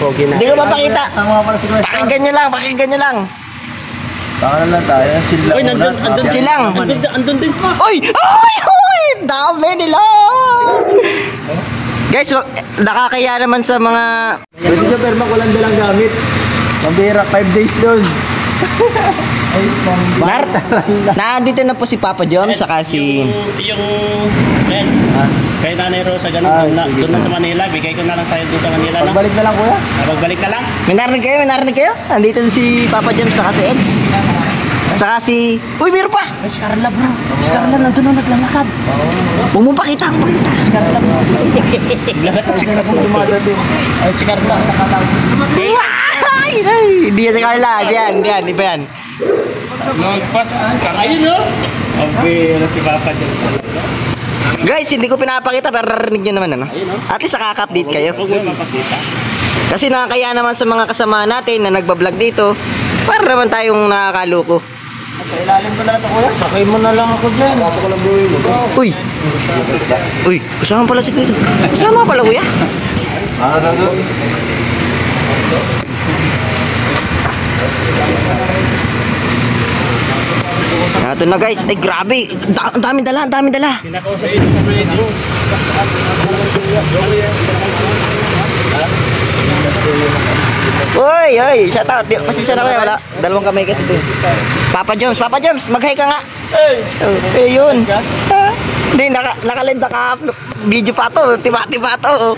pogi na. Hindi ko mapakita. Sama pala si Kuya. Pakinggan nyo lang, pakinggan nyo lang. Baka na lang tayo. Chill lang. Uy, nandun Chill lang. Andun din pa. Uy! Uy! Uy! Dami nila! Guys, nakakaya naman sa mga... Pwede sa Permac, walang dalang gamit. Pambira, 5 days doon. Nandito na po si Papa Jom, saka si... Ayan, kay Nanay Rosa, ganun, doon na sa Manila, bigay ko na lang sa'yo doon sa Manila. Pagbalik na lang, kuya. Pagbalik na lang. May narinig kayo? Nandito si Papa Jom, saka si Eds. Saka si... Uy, meron pa! Ay, si Carla bro. Si Carla nandun na naglalakad. Huwag mong pakita, huwag mong pakita. Si Carla bro. Naglalakad si Carla bro. Ay, si Carla. Ay, hindi yan si Carla. Hindi yan, iba yan. Magpas. Ayun no? Okay, si Papa dyan. Guys, hindi ko pinapakita pero narinig nyo naman ano. At least nakaka-update kayo. Huwag mo mapakita. Kasi nakakaya naman sa mga kasama natin na nagbablog dito. Para naman tayong nakakaloko. Kailalim ko na ito, kuya. Sakay mo na lang ako dyan. Pasok ko lang buhay mo. Uy! Uy, kasama pala si Kuya. Kasama pala Kuya. Ito na guys. Ay grabe. Ang dami dala, ang dami dala. Pinakausap ito sa radio. Uy, uy, shout out. Pasensya na Kuya, wala. Dalawang kamay kasi ito. Papa Joms, mag-hi ka nga. Eh, yun. Hindi, nakalive video pa to. Tiba-tiba to.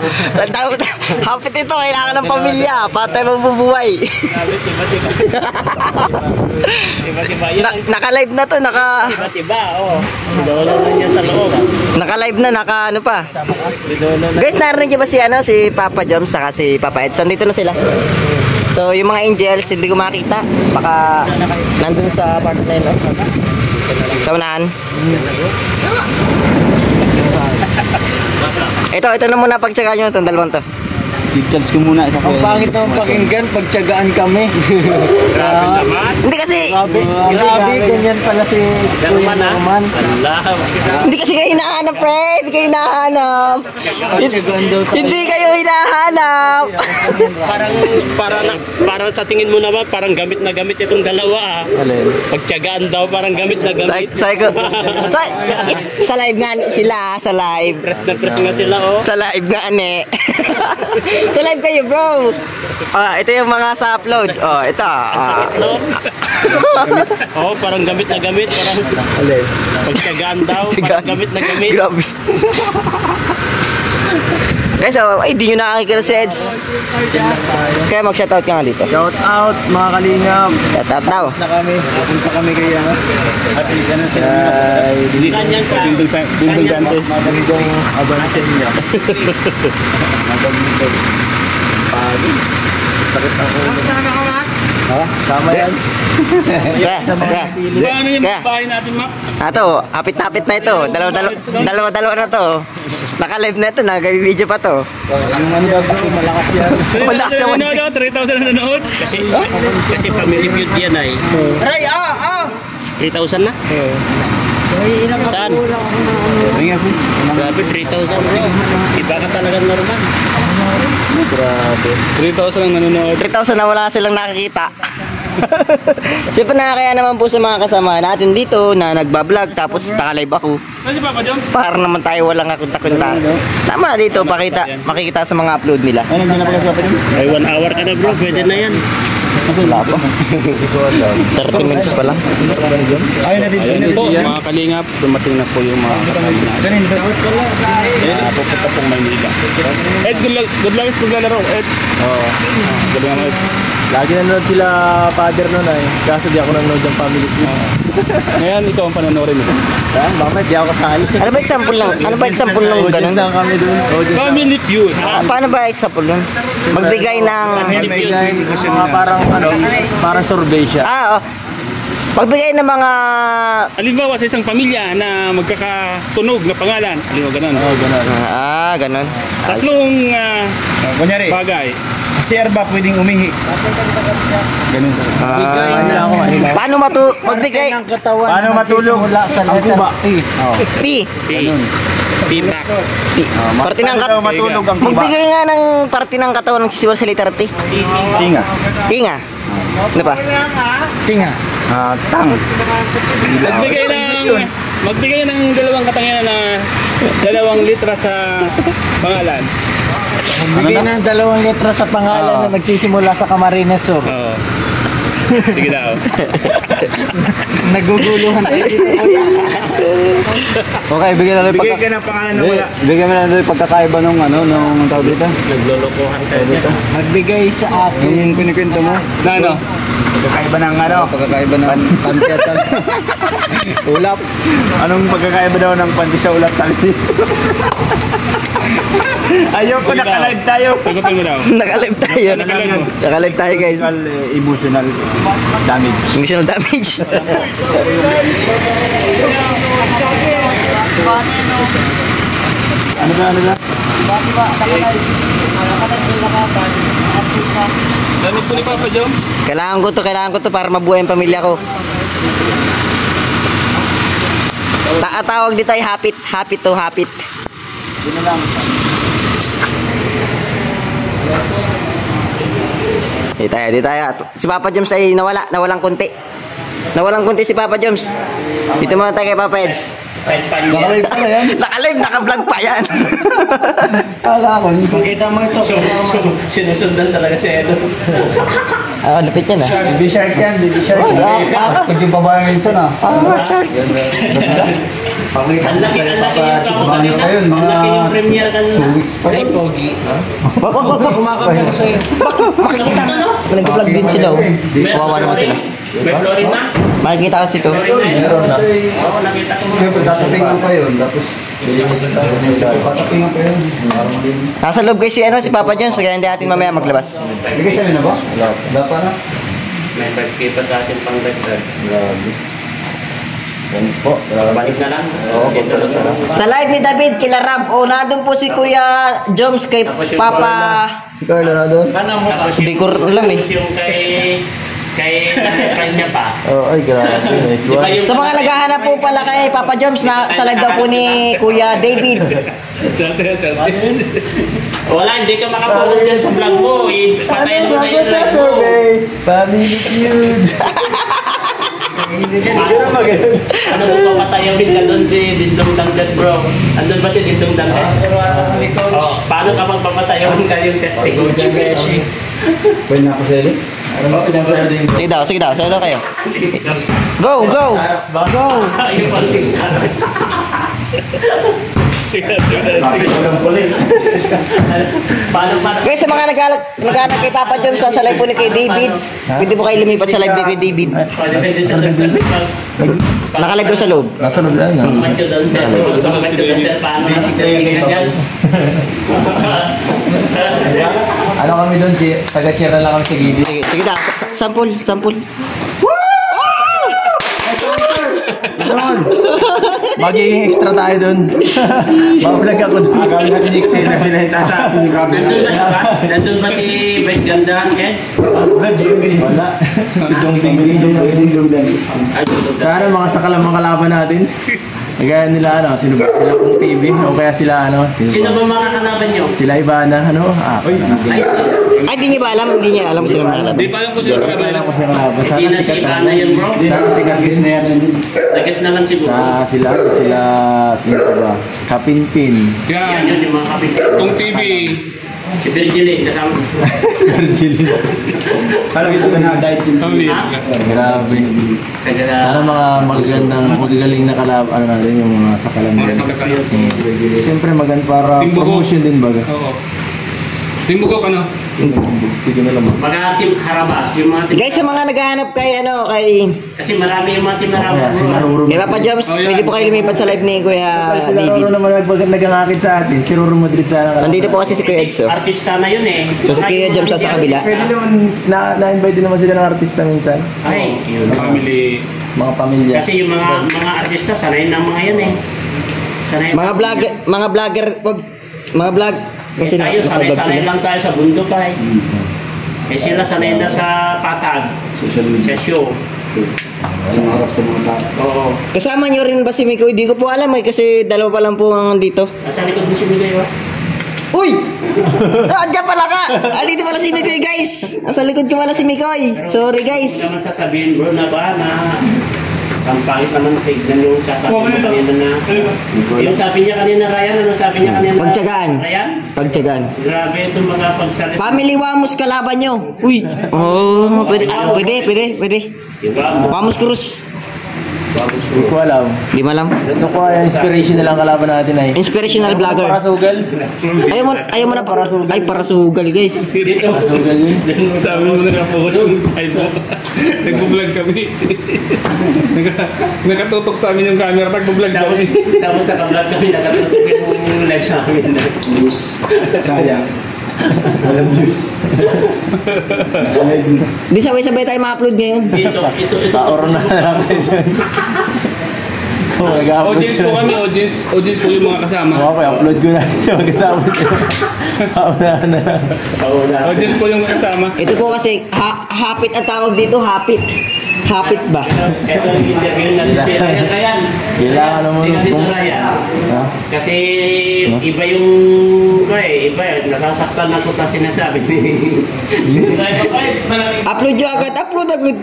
Hapit ito, kailangan ng pamilya. Patay mabubuhay. Tiba-tiba. Naka-live na to, Tiba-tiba, oo. Dolo na niya sa loob. naka-live na, ano pa. Guys, narinig niyo ba si Papa Joms saka si Papa Edson? Dito na sila. So, yung mga angels, hindi ko makita. Baka nandun sa part na yun. Sa unahan. Ito na muna pagtsagaan nyo itong dalawang to. I-charge ko muna isa ko. Ang pangit ng pakinggan, pagtyagaan kami. Grabe naman. Hindi kasi, Grabe, ganyan pala si Kuya Norman. hindi kasi kayo hinahanap, pre. Hindi kayo hinahanap. Hindi kayo hinahanap. Parang sa tingin mo naman, parang gamit na gamit itong dalawa ah. Pagtyagaan daw, parang gamit na gamit. Sa live nga sila, sa live. Press na press nga sila oh. Sa live nga ane. Sa live kayo, bro. Ito yung mga sa upload. Ito. No? Oh, parang gamit na gamit, parang pagtyagaan daw, parang gamit na gamit. Grabe. Guys, di nyo nakakikita si Eds. Kaya mag-shoutout ka nga dito. Shout out mga kalingap. Shoutout daw. Na kami. Punta kami kay Happy ganun sa Hindi kanyan sa Dindong Dantes. Magandang abansya niya. Magandang pagi. Sakit ako. Sama ka ba? Ha? Sama yan. Paano yung bahay natin, Mac? Apit-apit na ito. Dalawa na to. Naka-live na ito, nag-video pa to. Yung ano daw, malakas yan. Malakas yan. 3,000 na nanood. Kasi family feud yan ay. Ray, 3,000 na? Saan? Grabe, 3,000 bro. Iba ka talagang normal. Grabe. 3,000 ang nanonood. 3,000 na wala silang nakikita. Siyempre nakakaya naman po sa mga kasama natin dito na nagbablog tapos naka-live ako. Ano si Papa Joms? Para naman tayo walang kakunta-kunta. Tama dito, makikita sa mga upload nila. Ay, nandiyan na pala sa Papa. Ay, 1 hour ka na bro, pwede na yan. Kasi wala pa. 30 minutes pa lang. Ayun na din. Ayun po, mga kalingap, dumating na po yung mga kasama natin. Pupunta pong Maynila. Ed, good luck is maglalaro. Ed. Oo. Gabi nga Ed. Lagi nanonood sila father nun ay. Kaso di ako nanonood ng family feud. Ngayon, ikaw ang panonoorin mo. Bakit? Di ako kasali. Ano ba example ng ganun? lang kami dun. Family feud. Paano ba example nun? Magbigay ng... Parang survey siya. Magbigay ng mga... Halimbawa sa isang pamilya na magkakatunog na pangalan. Halimbawa ganun. Oo, gano'n. Ganun. Tatlong Kunyari, bagay. si Erba pwedeng umihi. Ganun. Paano magbigay ng katawan Paano na matulog nagsisimula sa ang letter kuba? P. P? Ganun. Pipa. Parte ng Paano daw matulog ang tiba? Magbigay nga ng parte ng katawan ng sisiwal sa letter T. Tinga. Tinga. Ano pa? Tang. Magbigay ng dalawang katangian na 2 litra sa pangalan. Bigay ng 2 letra sa pangalan na nagsisimula sa Camarines Sur. Oo. Sige daw. Naguguluhan tayo dito, kuya. Okay, bigyan na lang Bigay ka ng pangalan na wala. Bigyan mo na lang pagkakaiba nung nung tawag dito. Naglolokohan kayo dito. Magbigay sa akin. Yung kinikwento mo. Na ano? Pagkakaiba ng Pagkakaiba ng pantiatan. Ulap. Anong pagkakaiba daw ng panty sa ulat sa litso? Ayoko, naka-live tayo. Sagutin mo daw. Nakalive tayo. Nakalive tayo guys. Emotional damage. Emotional damage. Ano ba? Gamit po ni Papa Joms. Kailangan ko to para mabuhay ang pamilya ko. Tawag dito ay hapit. Hapit to hapit. Di tayo. Si Papa Joms ay nawalang konti. Nawalang konti si Papa Joms. Dito muna tayo kay Papa Eds. Nakalive pa na yan. Nakalive, naka-vlog pa yan. Kala ko. Pakita mo ito. Sinusundan talaga si Edo. Lapit yan Baby shark yan, baby shark. Angas. Pag yung babae minsan Angas, sir. Pakita mo sa Papa Chikbano pa yun. Mga premiere ka 2 weeks pa yun. Wag. Kumakapit ko sa'yo. Makikita na. Nag-vlog din sila. Kawawa naman sila. May chlorine na? Makikita kasi ito. Meron na. Oo, nakita ko. Tatapingan pa yun. Tapos, tatapingan pa yun. Nasa loob kayo si Papa Joms. Kaya hindi atin mamaya maglabas. Bigay sa'yo na ba? Wala pa na. May pagkipa sa asin pang sir. Grabe. Yan po. Balik na lang. Oo, dito na lang. Sa live ni David, kila Rab. Nandun po si Kuya Joms kay Papa... Si Carlo na doon? Tapos Hindi ko alam eh. Yung kay siya pa. Ay, grabe. Nice Di ba one. yung Sa mga naghahanap po pala kay Papa Joms, sa live daw po ni Kuya David. Wala, hindi ka makapolos dyan sa vlog mo. Patayin mo na yung live mo. Family feud. Ano mo papasayawin ka doon si Dindong Dantes, bro? Andun ba si Dindong Dantes? Paano ka magpapasayawin ka yung testing? Pwede na ako sa'yo? Ano mo sinasabi? Sige daw kayo. Go! Yung politis ka. Paano? Guys, sa mga naghahanap kay Papa Joms, sa live po ni kay David. Pwede po kayo lumipat sa live ni kay David. Depende sa Nakalive daw sa loob. Nasa loob lang. Matyo doon sir. Paano Basic na yung kay Papa. Ano kami doon? Taga-cheer na lang kami sa gilid. Sige daw, sample. Doon! Magiging extra tayo doon. Mablog ako doon. Akala na piniksin na sila sa akin yung camera. Nandun ba si Vice Gandahan, Ken? Wala, Jimmy. Wala. Dudong ding lang. Sana mga sakalang mga kalaban natin. Kaya nila sino ba? Sila Kung TV o kaya sila Sino ba mga kalaban nyo? Sila Ivana, Ay, hindi niya alam sila mga Di pa alam ko sila Kailan ko sila kalaban. Hindi na si Ivana yun, bro. Sana si Kagis na yan. Nagas naman siguro. Sila, ba? Kapinpin. Yan yun yung mga kapit. Kung TV. Si Virgil, kasama. Virgil. Parang ito na diet yung Grabe. Sana mga magagaling na kalaban natin yung mga sakalan nila. Siyempre maganda para promotion din baga. Oo. Timbukok ano? Hindi na lang. Mga team Harabas, yung mga team. Guys, sa mga naghahanap kay Kasi marami yung mga team Harabas. Si Maruro. kay Papa Joms, pwede po kayo lumipat sa live ni Kuya Si Maruro David. naman nagangakit sa atin. Si Roro Madrid sana. Nandito po kasi si Kuya Edso. Artista na yun eh. So si Kuya Joms sa kabila. Pwede naman na-invite din naman sila ng artista minsan. Ay, yun. Family. Mga pamilya. Kasi yung mga artista, sanay na mga yan eh. Sanay Mga vlog. Kasi tayo, nakablog sanay sila. lang tayo sa bundok ay. Eh sila sanay na sa patag, Social sa show. Sumarap sa mga tao. Oo. Kasama nyo rin ba si Mikoy? Di ko po alam eh, kasi dalawa pa lang po ang dito. Nasa likod mo si Miguel, ha? Uy! Diyan pala ka! Dito pala si Mikoy, guys! Nasa likod ko pala si Mikoy. Sorry, guys. Hindi naman sasabihin, bro, na ba na ang pangit naman tignan yung sasabi mo kanina na yung sabi niya kanina, Ryan, ano sabi niya kanina? Pagtyagaan. Ryan? Pagtyagaan. Grabe itong mga pagsalit. Family Wamos kalaban nyo. Uy! Oh, pwede. Diba? Wamos Cruz. Hindi ko alam. Di mo alam? Ito ko ay inspiration na lang kalaban natin ay. Inspirational vlogger. Parasugal. Ayaw mo na ay parasugal, guys. Dito. Parasugal yun. Sabi mo na po yung iPhone. Nag-vlog kami. Nakatutok sa amin yung camera. Nag-vlog kami. Tapos naka-vlog kami. Nakatutok yung live sa amin. Juice. Sayang. Walang juice. Di sabay-sabay tayo ma-upload ngayon. Ito. Paor na lang kayo dyan. Audience po kami, audience po yung mga kasama. Okay, upload ko na. Magkatapos yun. Paunahan na lang. Audience po yung kasama. Ito po kasi, hapit ang tawag dito, hapit. Hapit ba? Ito yung interview natin si Ryan. Kailangan naman Tingnan dito, kung- Ryan. Ha? Kasi iba yung iba nasasaktan ako sa sinasabi. Upload nyo agad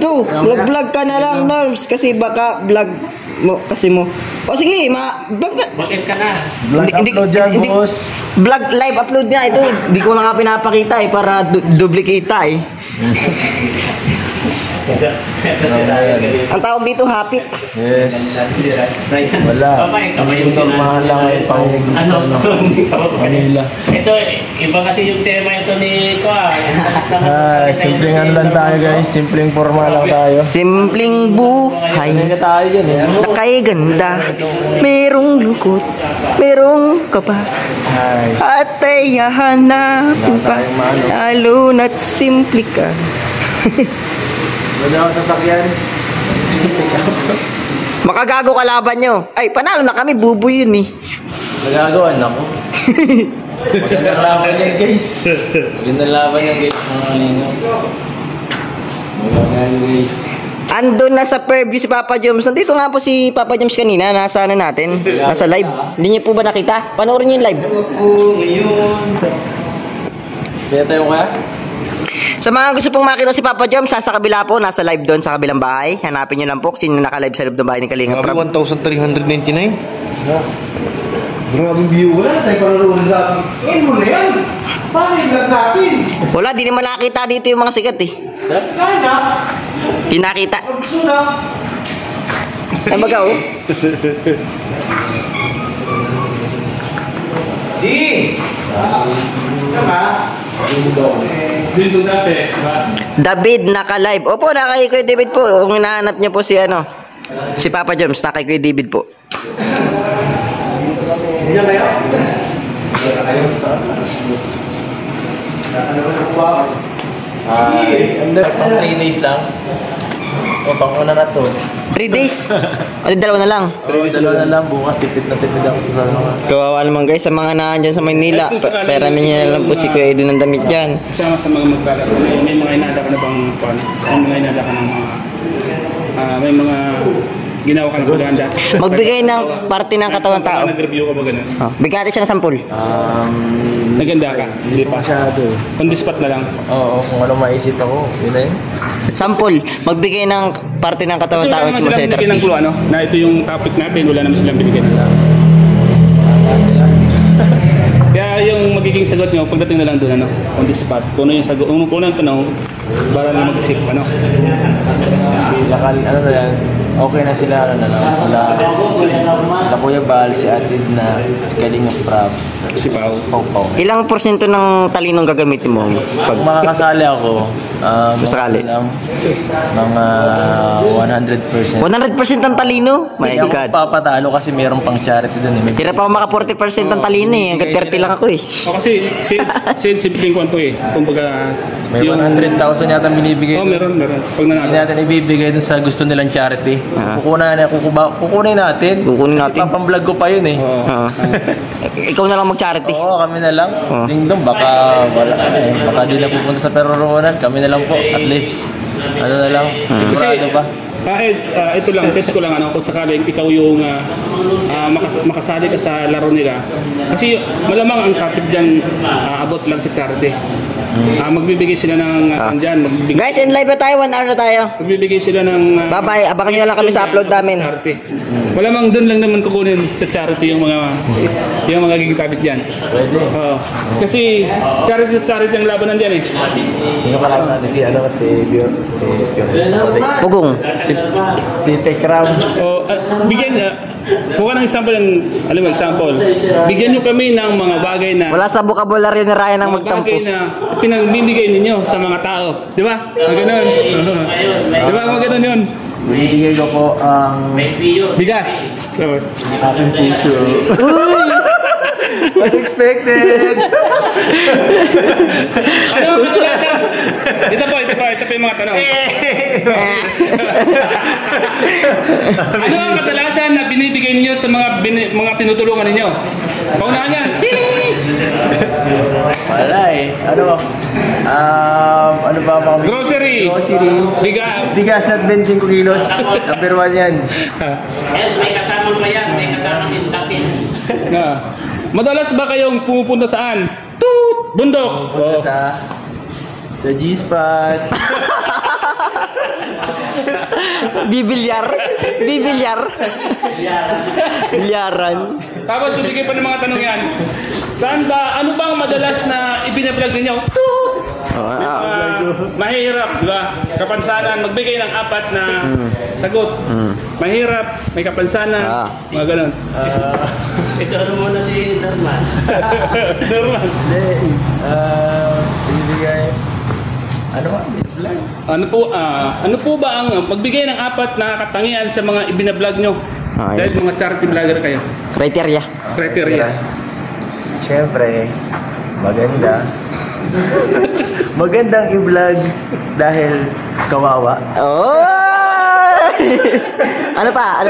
to. Vlog ka na lang, Nerves. Kasi baka vlog mo, kasi mo. O sige, vlog na. Bakit ka na? Vlog upload dyan, boss. Vlog live upload niya. Ito, hindi ko na nga pinapakita eh, para duplicate eh. Ang tawag dito, hapit. Yes. Ryan. Wala. Kamay yung Mahal lang ay pang Manila. Ito, iba kasi yung tema ito ni Kwa. Simpleng ano lang tayo guys. Simpleng forma lang tayo. Simpleng buhay. Hindi na tayo dyan eh. Na kay ganda. Merong lungkot. Merong kaba. Ay. At ay hahanapin pa. Lalo na't simple ka. Wala ako sasakyan. Makagago kalaban nyo. Ay, panalo na kami. Buboy yun eh. Nagagawa na ako. Magandang laban yan guys. Magandang laban yan guys. Mga kalingap. Magandang guys. Andun na sa purview si Papa Joms. Nandito nga po si Papa Joms kanina. Nasa ano natin? Nasa live. Hindi niyo po ba nakita? Panoorin niyo yung live. Kaya tayo kaya? Sa mga gusto pong makita si Papa Joms, sa kabila po, nasa live doon sa kabilang bahay. Hanapin nyo lang po kung sino naka-live sa loob ng bahay ni Kalinga Prab. 1,399. Grabe view. Wala na tayo pararoon sa akin. Eh, mo na yan. Paano yung vlog natin? Wala, di naman nakita dito yung mga sikat eh. Kaya. Di nakita. Gusto na. Ay magaw. Di. Saka. Dito dati, diba? David naka-live. Opo, nakay Kuya David po. Kung hinahanap niyo po si ano, si Papa Joms, nakay Kuya David po. Hindi kayo? Hindi kayo? Hindi, pang 3 days lang. O, pang una na to. 3 days. O, dalawa na lang. Dalawa na lang, bukas tipid na tipid ako sa ano. Kawawa naman guys sa mga nandyan sa Maynila. Pera niya lang po si Kuya Edu ng damit dyan. Kasama sa mga maglalaro. May mga inada ka na bang pan? May mga inada ka ng mga may mga ginawa ka na paganda. Magbigay ng parte ng katawan tao. Nag-review ka ba ganun? Oh, bigati siya ng sampul. Naganda ka? Hindi pa. Masyado. On the spot na lang. Oo, kung ano maisip ako, yun na yun. Sampul. Magbigay ng parte ng katawan Kasi tao wala si naman silang Marcelo binigyan ng clue, ano? Na ito yung topic natin, wala naman silang binigyan. Kaya yung magiging sagot nyo, pagdating na lang doon, ano? On the spot. Kung ano yung sagot, kung ano yung tanong, para na mag-isip, ano? Lakal, ano na yan, okay na sila, ano na lang, sila Kuya Bal, si Atid na, si Kalinga Prab, Si Pao. Pau. Ilang porsyento ng talinong gagamitin mo? Pag makakasali ako, Sakali. lang, mga 100%. 100% ang talino? My Hindi ako God. papatalo kasi mayroon pang charity dun eh. May Hirap ako maka 40% ang talino eh. Hanggang 30 lang ako eh. O kasi, since simpleng kwanto eh. Kumbaga, may 100,000 yata binibigay. Oh, dun. meron. Pag Hindi nanalo. natin ibibigay dun sa gusto nilang charity. Ah. Kukunin natin. Kukunin natin. Ipapamblog ko pa yun eh. Oo. Ikaw na lang mag-charity. Oo, kami na lang. Oh. Ding dong, baka wala eh. Baka di na pupunta sa peroroonan. Kami na lang po, at least. Ano na lang? Sigurado ba? Ito lang, tips ko lang kung sakaling ikaw yung makasali ka sa laro nila. Kasi malamang ang topic dyan abot lang sa charity. Magbibigay sila ng Guys, in live na tayo, 1 hour na tayo. magbibigay sila ng Bye-bye, abangan nyo na lang kami sa upload namin. charity. Malamang doon lang naman kukunin sa charity yung mga giging topic dyan. Pwede. Oo. Kasi charity ang labanan dyan eh. Sino pa lang natin si Pugong. si Tekram. O, bigyan niya, mukha ng example alam mo, example. Bigyan nyo kami ng mga bagay na Wala sa bukabularyo ni Ryan ang mga magtampo. bagay na pinagbibigay ninyo sa mga tao. Di ba? Mga ganun. Di ba? Mga ganun yun. Binibigay ko po ang Bigas. So, aking puso. Unexpected! ano ang kadalasan? Ito po yung mga tanong. Ano ang kadalasan na binibigay ninyo sa mga tinutulungan ninyo? Paunahan yan. Wala eh. Ano ba mga Grocery. Bigas na 25 kilos. Number 1 yan. May kasamang bayan, may kasamang indapin. Madalas ba kayong pumupunta saan? Toot! Bundok! Oh. Sa G-Spot. Bibilyar. Bilyaran. Tapos bibigay pa ng mga tanong yan. Saan ba, ano ba ang madalas na ibinablog ninyo? Toot! Mahirap, di ba? Kapansanan, magbigay ng 4 na sagot. Mahirap, may kapansanan, mga ganun. Ito muna si Norman. Normal. Binibigay. Ano po ba ang magbigay ng 4 na katangian sa mga ibinablog nyo? Dahil mga charity vlogger kayo. Criteria. Siyempre, maganda. Magandang i-vlog dahil kawawa. Oh! Ano pa?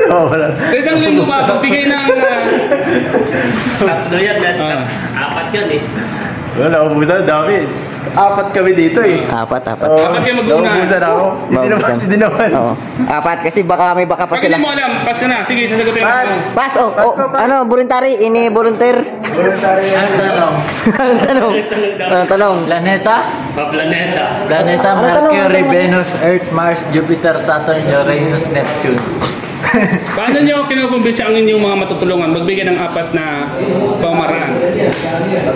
Wala. Sa isang linggo ba, magbigay ng... Tatlo yan, 4 yun eh. Wala, ubusan, dami. 4 kami dito eh. 4. Dapat kayo mag-una. Naubusan ako. Hindi naman. Oo. 4 kasi may baka pa Pag sila. hindi mo alam, pass ka na. Sige, sasagutin mo. Pass. Ano, voluntary, volunteer. Anong tanong? Planeta? Planeta, Ano tanong? Mercury, Venus, Earth, Mars, Jupiter, Saturn, Uranus, Neptune. Paano nyo kinukumbinsi ang inyong mga matutulungan? Magbigay ng 4 na pamaraan.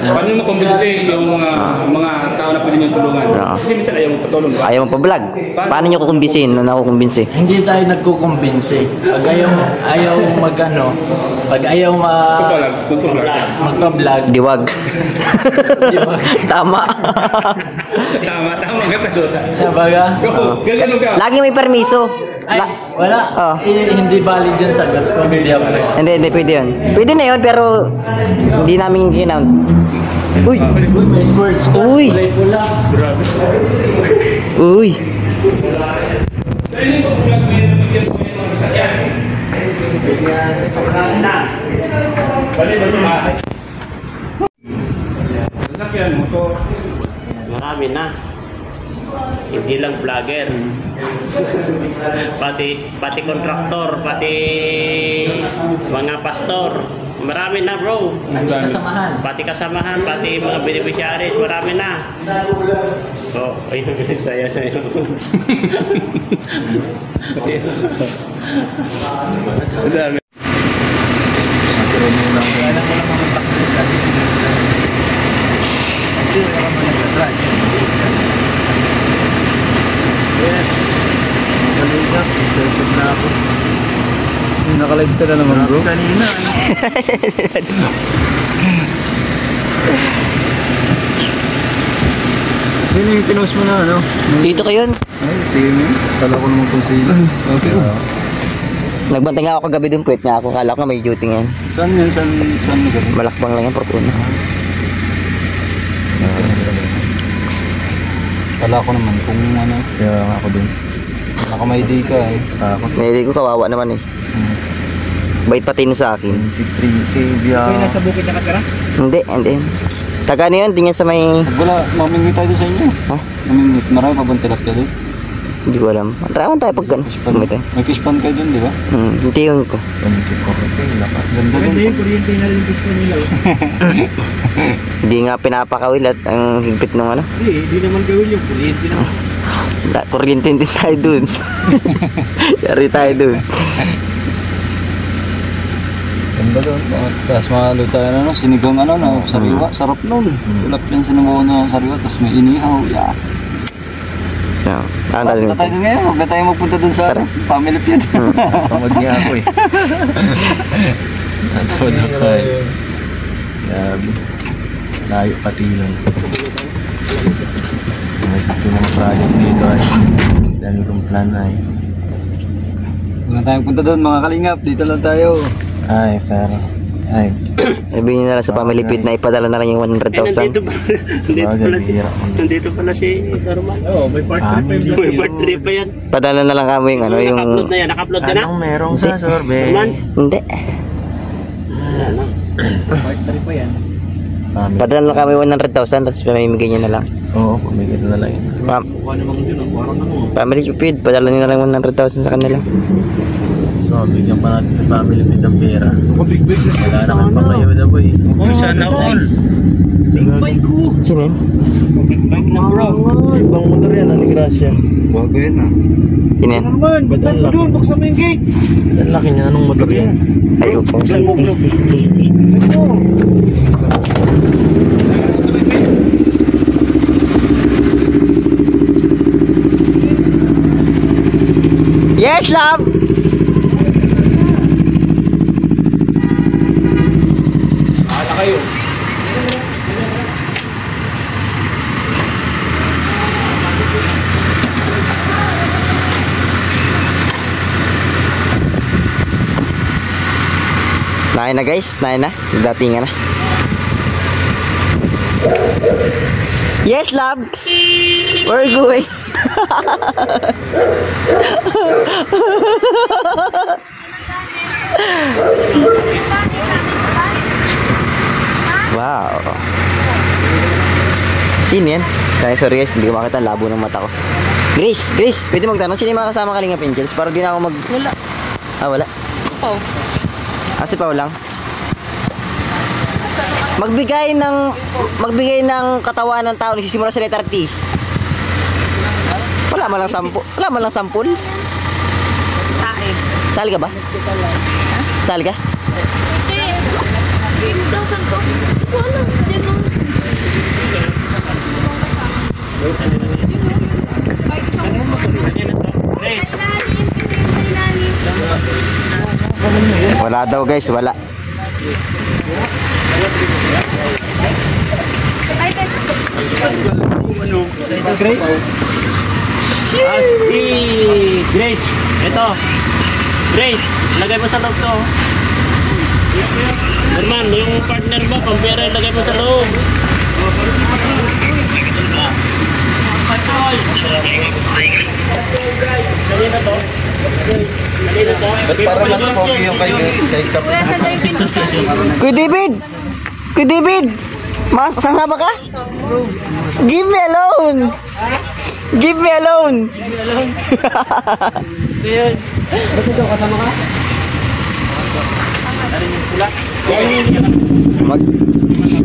Paano nyo makumbinsi yung mga tao na pwede nyo tulungan? Kasi minsan ayaw mo patulong. Ayaw mo pa vlog. Paano nyo kukumbinsin? Nakukumbinsi? Hindi tayo nagkukumbinsi. Pag ayaw magpa-vlog. Diwag. Tama. Tama ka sagot. Sabaga? Gagano ka? Lagi may permiso. Wala. Hindi valid yun sagot ko. Hindi ako Hindi, pwede yun. Pwede na yun, pero hindi namin kinount. Uy! Uy, may sports ka. Uy! Kulay pula. Grabe. Uy! Sa inyo ko vlog mo yun, nabigyan ko yun ng sasakyan. Bali ba ito? Sasakyan mo to. Marami na. Hindi lang vlogger. Pati kontraktor, pati mga pastor. Marami na bro. Kasamahan. Pati kasamahan, pati mga beneficiaries, marami na. So, ayun, saya. Ang dami. Yes. Magaling na. Search na ako. Nakalive ka na naman bro. Kanina. Sino yung pinost mo na ano? Dito ka yun. Ay, tingin mo. Kala ko naman kung sino. Okay. Nagbantay nga ako kagabi dun, puwet nga ako. Kala ko may duty ngayon. Saan yun? Saan mo gabi? Malakbang lang yan, Fortuna. Kala ko naman kung ano. Kaya ako dun. Naka may day ka eh. Takot. Hindi ko kawawa naman eh. Bait pati nun sa akin. 23K biya. Nasa bukid na katira? Hindi. Taga ano yun? Tingnan sa may... Wala, mamingwit tayo doon sa inyo. Ha? Mamingwit, marami pa bang tilapia doon? Hindi ko alam. Trawan tayo pag gano'n. May fish pond kayo doon, di ba? Hindi yun ko. Ganda doon. Hindi nga pinapakawil at ang higpit ng ano. Hindi naman gawin yung kuryente na. Kuryente din tayo dun. Yari tayo dun. Ganda doon. Tapos maluto tayo na, sinigang ano, na sariwa. Sarap nun. Tilapia sinigaw na sariwa, tapos may inihaw. Yeah. No. Ano Punta tayo doon ngayon. Huwag na tayo magpunta doon sa family feud. Pamad nga ako eh. Natawad ako eh. Grabe. Layo pati nun. Naisip yung mga project dito ay. Dami kong plan ay. Huwag na tayong punta doon mga kalingap. Dito lang tayo. Ay, pero... Ay. Sabihin nyo na lang sa family feud na ipadala na lang yung 100,000. Nandito pala si Norman. Oo, may part 3 pa. May part 3 pa yan. Padala na lang kami yung ano yung... Naka-upload na yan, naka-upload ka na? Anong merong sa sorbet? Norman? Hindi. Part 3 pa yan. Padala na kami 100,000 tapos pamimigay nyo na lang. Oo, pamigay na lang yun. Family feud, padala nyo na lang 100,000 sa kanila. So, bigyan pa natin sa family feud ng pera. Wala naman pa kayo na boy. Sana all. Big bike ko. Sino yun? Big bike na bro. Ibang motor yan, ani Gracia. Bago yan ah. Sino yun? Norman, ba't ang laki? Buksan mo yung gate. Ang laki niya, anong motor yan? Ay, upo. Yes, love! Nain na guys, nain na. Dating na. Yes, love. Where are you going? Wow. Sino yan? Sorry guys, hindi ko makita. Labo ng mata ko. Grace, pwede magtanong. Sino yung mga kasama Kalingap Angels? Para di na ako mag... Wala. Ah, wala? Pau. Si Pao lang. Magbigay ng katawan ng tao nagsisimula sa letter T. Wala man lang sampul. Tae. Sali ka ba? Sali ka? Hindi. Game daw saan to? Wala. Yan o. Wala daw guys, wala. Grace, ito. Grace, lagay mo sa loob to. Norman, yung partner mo, pampera lagay mo sa loob. Dali na to. Ba't para mas pogi yung kay Kap? Kuya, saan tayo pinto sa Kuya David! Sasama ka? Give me alone! Ngayon. Bakit ito, kasama ka?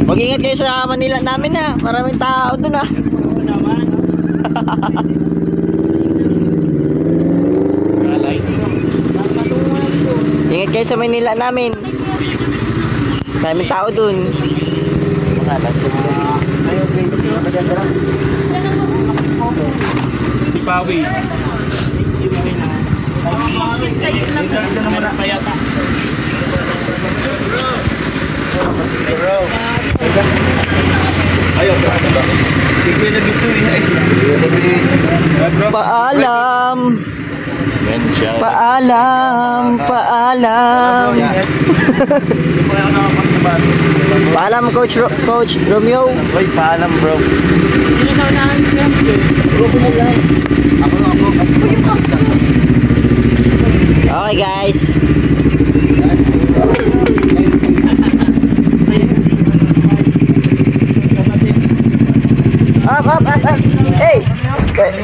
Mag-ingat kayo sa Manila namin ha. Maraming tao dun ha. Ingat kayo sa Manila namin. Maraming tao dun. Si Pawi. size lang. Meron pa yata. Paalam. Paalam Coach Romeo. Uy, paalam bro. Okay guys. Hey! Kay!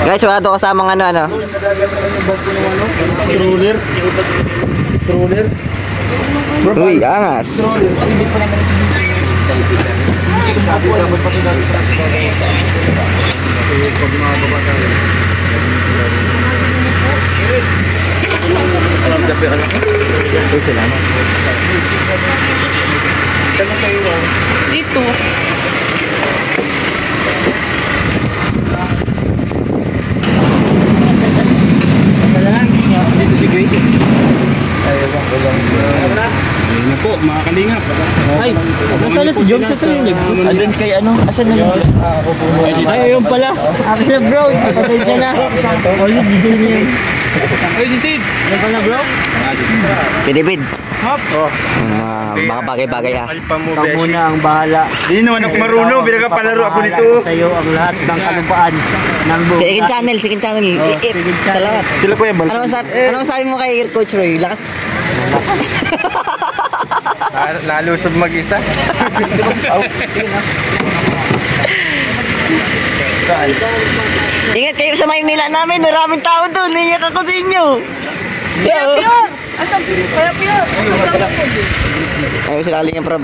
Guys, wala to kasamang ano. Stroller. Uy, angas. Dito. Dito si Grace. Ayun na po, mga kalingap. Ay, nasaan na si Jom? Saan yung live? Andun kay ano? Asan na yun? Ay, ayun pala. Akin na bro. Pasensya na. O, gising niya yun. Ay, si Sid! Ayun pala bro. Pinibid. Hop! Mga bagay-bagay ha. Ikaw muna ang bahala. Hindi naman ako marunong, pinagapalaro ako nito. Sa iyo ang lahat ng kalupaan ng buong. Second channel. Second channel. Salamat. Sila po yung Ano masabi mo kay Coach Roy? Lakas. Nalusog mag-isa. Ingat kayo sa Maynila namin. Maraming tao doon. Iyak ako sa inyo. Pure! Asan? Kaya pure! Asan po? Ayaw sila kalinga prob.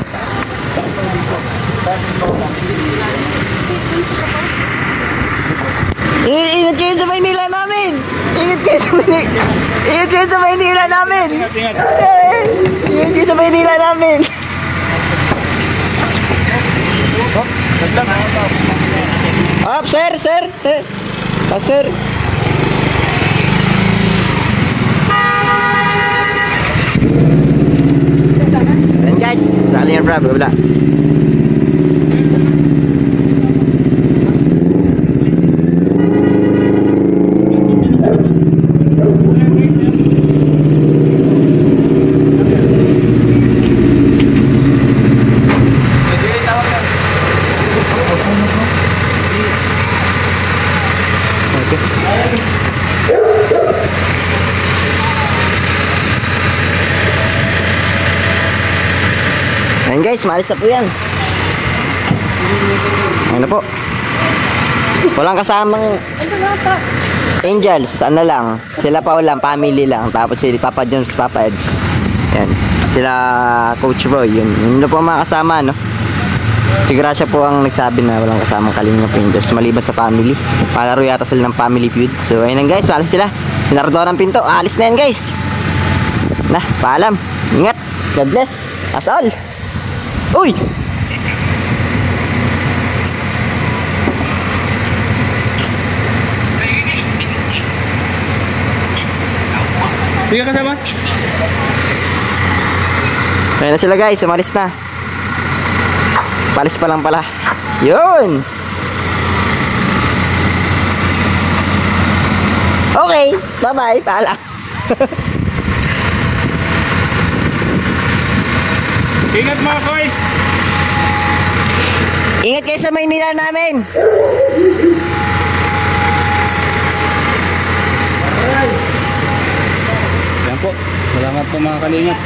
Ingat kayo sa Maynila namin. Ingat kayo sa Maynila namin. Ingat! Ingat kayo sa Maynila namin. Up, sir. Sir. Ayan guys, dali yung bravo, wala. Ayan guys, maalis na po yan. Ano po? Walang kasamang Angels, ano lang. Sila pa ulam, family lang. Tapos si Papa Jones, Papa Eds. Yan. Sila Coach Boy, yun na po ang mga kasama, no? Si Gracia po ang nagsabi na walang kasamang Kalingap Angels maliban sa family. Palaro yata sila ng family feud. So ayun guys, alis sila. Sinarado ng pinto, alis na yan guys. Nah, paalam. Ingat. God bless. As all. Uy! Sige kasama. Ayun na sila guys, umalis na. Palis pa lang pala. Yun! Okay, bye-bye. Paalam. Ingat mga boys! Ingat kayo sa Maynila namin. Yan po. Salamat po mga kalingap.